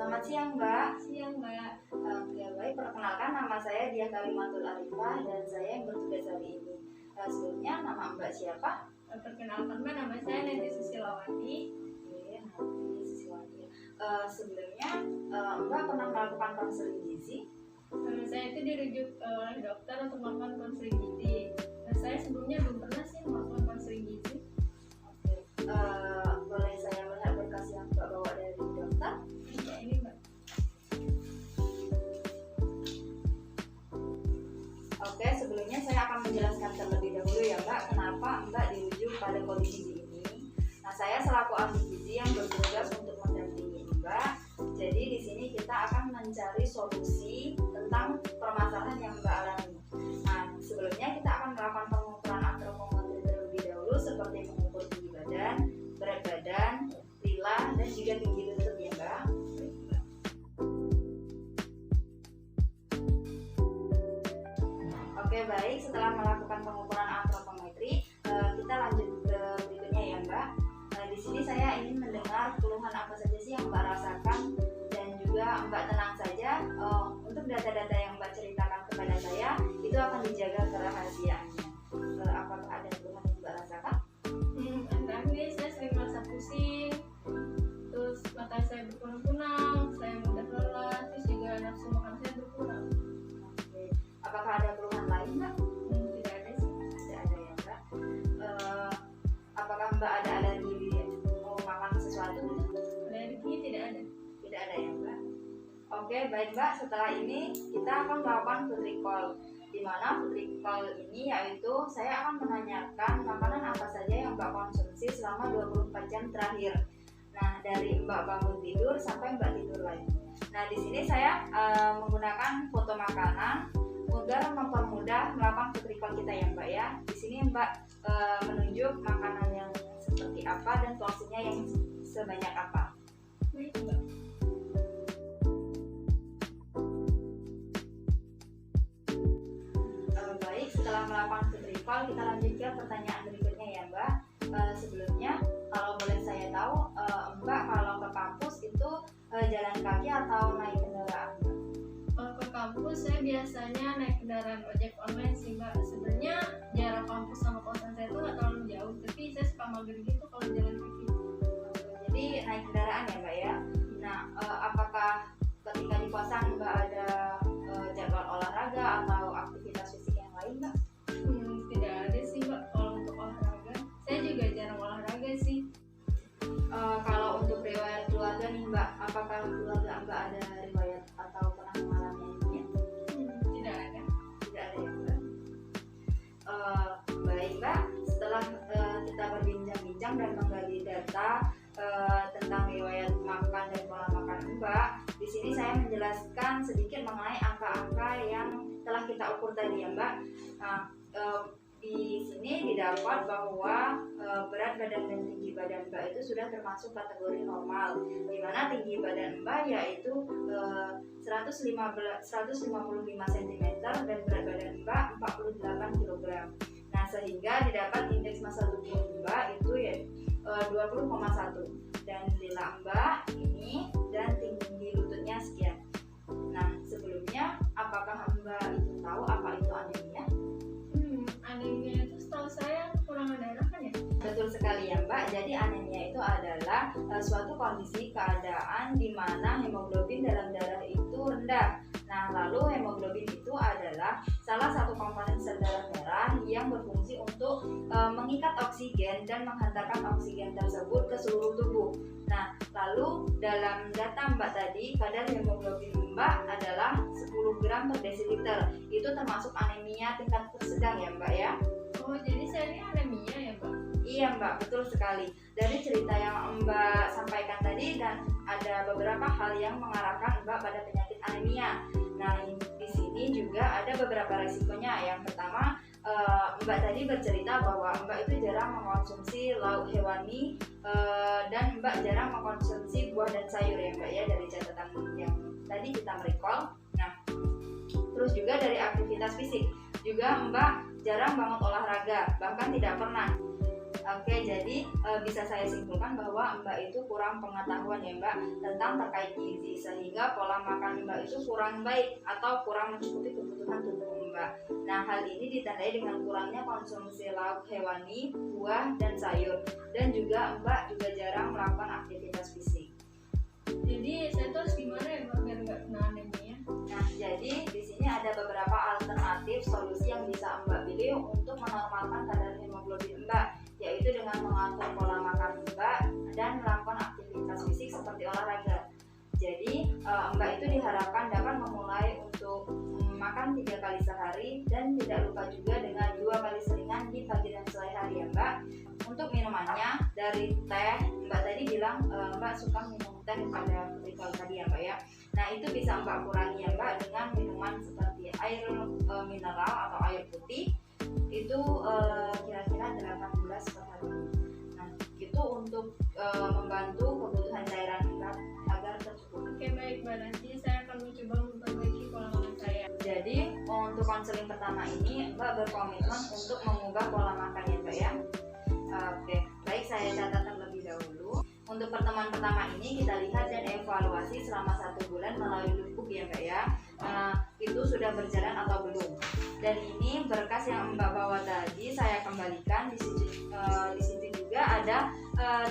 Selamat siang, Mbak. Siang, Mbak. Oke, baik. Perkenalkan, nama saya Diah Kalimantul Arifah dan saya yang bertugas hari ini. Sebelumnya, nama Mbak siapa? Perkenalkan, Mbak, nama saya Nanti Susilawati. Oke, nanti Siswati. Sebelumnya, Mbak pernah melakukan konseling gizi? Saya itu dirujuk oleh dokter untuk melakukan konseling gizi. Nah, saya sebelumnya belum pernah sih melakukan konseling gizi. Oke. Boleh saya melihat berkas yang Mbak bawa dari dokter? Ya, ini, Mbak. Oke, sebelumnya saya akan menjelaskan terlebih dahulu ya Mbak, kenapa Mbak dirujuk pada kondisi ini. Nah, saya selaku ahli gizi yang bertugas untuk mendampingi Mbak. Jadi di sini kita akan mencari solusi tentang permasalahan yang Mbak alami. Nah, sebelumnya kita akan melakukan pengukuran antropometri terlebih dahulu seperti mengukur tinggi badan, berat badan, lila, dan juga tinggi lutut ya Mbak. Oke, baik, setelah melakukan pengukuran antropometri, kita lanjut ke berikutnya ya Mbak. Di sini saya ingin mendengar keluhan apa saja sih yang Mbak rasakan, dan juga Mbak tenang saja, untuk data-data yang Mbak ceritakan kepada saya itu akan dijaga kerahasiaannya. Apakah ada keluhan yang Mbak rasakan? Akhir-akhir saya sering merasa pusing, terus mata saya berkunang-kunang, saya mudah lelah, terus juga nafsu makan saya berkurang. Oke. Apakah ada keluhan lain Mbak? Tidak ada sih. Tidak ada ya Mbak. Apakah Mbak ada alergi mau makan sesuatu? Alergi tidak ada. Tidak ada ya Mbak. Oke, baik Mbak, setelah ini kita akan melakukan food recall, di mana food recall ini yaitu saya akan menanyakan makanan apa saja yang Mbak konsumsi selama 24 jam terakhir. Nah, dari Mbak bangun tidur sampai Mbak tidur lagi. Nah, di sini saya menggunakan foto makanan agar mempermudah melakukan food recall kita ya Mbak ya. Di sini Mbak menunjuk makanan yang seperti apa dan porsinya yang sebanyak apa. Baik, Mbak. Baik, setelah melakukan food recall kita lanjut ke pertanyaan berikutnya ya Mbak. Sebelumnya kalau boleh saya tahu, Mbak kalau ke kampus itu jalan kaki atau naik kendaraan Mbak? Kalau ke kampus saya biasanya naik kendaraan ojek online sih, Mbak. Sebenarnya jarak kampus sama kosan saya itu nggak terlalu jauh, tapi saya suka mager gitu kalau jalan kaki. Jadi naik kendaraan ya Mbak ya. Nah, apakah ketika di kosan Mbak ada jadwal olahraga atau aktivitas fisik yang lain Mbak? Tidak ada sih, Mbak. Kalau untuk olahraga, saya juga jarang olahraga sih. Kalau untuk riwayat keluarga nih Mbak, apakah keluarga Mbak ada riwayat atau pernah mengalami anemia? Tidak ada. Tidak ada ya Mbak. Baik Mbak, setelah kita berbincang-bincang dan menggali data tentang riwayat makan dan pola makan Mbak, di sini saya menjelaskan sedikit mengenai angka-angka yang telah kita ukur tadi ya Mbak. Nah, di sini didapat bahwa berat badan dan tinggi badan Mbak itu sudah termasuk kategori normal, di mana tinggi badan Mbak yaitu 155 cm dan berat badan Mbak 48 kg. Nah, sehingga didapat indeks massa tubuh Mbak itu ya 20,1 dan lila Mbak ini dan tinggi lututnya sekian. Nah, sebelumnya apakah Mbak itu tahu apa itu anemia? Anemia itu setahu saya kekurangan darah kan ya? Betul sekali ya Mbak. Jadi anemia itu adalah suatu kondisi keadaan di mana hemoglobin dalam darah itu rendah. Nah, lalu hemoglobin itu adalah salah satu komponen sel darah merah yang berfungsi untuk mengikat oksigen dan menghantarkan oksigen tersebut ke seluruh tubuh. Nah, lalu dalam data Mbak tadi, kadar hemoglobin Mbak adalah 10 gram per desiliter. Itu termasuk anemia tingkat sedang ya Mbak ya. Oh, jadi saya ini anemia ya, Mbak? Iya Mbak, betul sekali. Dari cerita yang Mbak sampaikan tadi dan ada beberapa hal yang mengarahkan Mbak pada penyakit anemia. Nah, di sini juga ada beberapa resikonya. Yang pertama, Mbak tadi bercerita bahwa Mbak itu jarang mengkonsumsi lauk hewani dan Mbak jarang mengkonsumsi buah dan sayur ya Mbak ya, dari catatan yang tadi kita merecall. Nah, terus juga dari aktivitas fisik juga Mbak jarang banget olahraga, bahkan tidak pernah. Oke, jadi bisa saya simpulkan bahwa Mbak itu kurang pengetahuan ya Mbak tentang terkait gizi, sehingga pola makan Mbak itu kurang baik atau kurang mencukupi kebutuhan tubuh Mbak. Nah, hal ini ditandai dengan kurangnya konsumsi lauk hewani, buah, dan sayur, dan juga Mbak juga jarang melakukan aktivitas fisik. Jadi saya tuh harus gimana ya Mbak biar nggak kena anemia? Nah, jadi di sini ada beberapa alternatif solusi yang bisa Mbak pilih untuk menormalkan kadar hemoglobin Mbak, yaitu dengan mengatur pola makan Mbak dan melakukan aktivitas fisik seperti olahraga. Jadi Mbak itu diharapkan dapat memulai untuk makan 3 kali sehari dan tidak lupa juga dengan 2 kali seringan di pagi dan sore hari ya Mbak. Untuk minumannya dari teh, Mbak tadi bilang Mbak suka minum teh pada ketika tadi ya Mbak ya. Nah, itu bisa Mbak kurangi ya Mbak dengan minuman seperti air mineral atau air putih itu kira-kira 18 per hari. Nah, itu untuk membantu kebutuhan cairan Mbak agar tercukupi. Oke baik Mbak, nanti saya akan mencoba memperbaiki pola makan saya. Jadi untuk konseling pertama ini Mbak berkomitmen untuk mengubah pola makan ya Mbak ya. Oke, baik, saya catat terlebih dahulu. Untuk pertemuan pertama ini kita lihat dan evaluasi selama 1 bulan melalui lookbook ya Mbak ya. Itu sudah berjalan atau belum? Dan ini berkas yang Mbak bawa tadi saya kembalikan di situ juga ada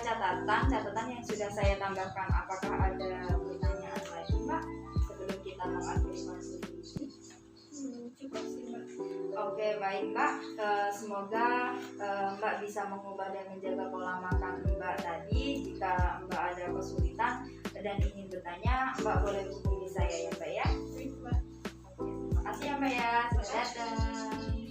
catatan yang sudah saya tambahkan. Apakah ada pertanyaan lagi Mbak sebelum kita mengaktifasi ini? Cukup sih Mbak. Oke, baik Mbak, semoga Mbak bisa mengubah dan menjaga pola makan Mbak tadi. Jika Mbak ada kesulitan dan ingin bertanya, Mbak boleh hubungi saya ya Mbak ya. Baik Mbak. Oke, terima kasih ya Mbak ya, selamat datang.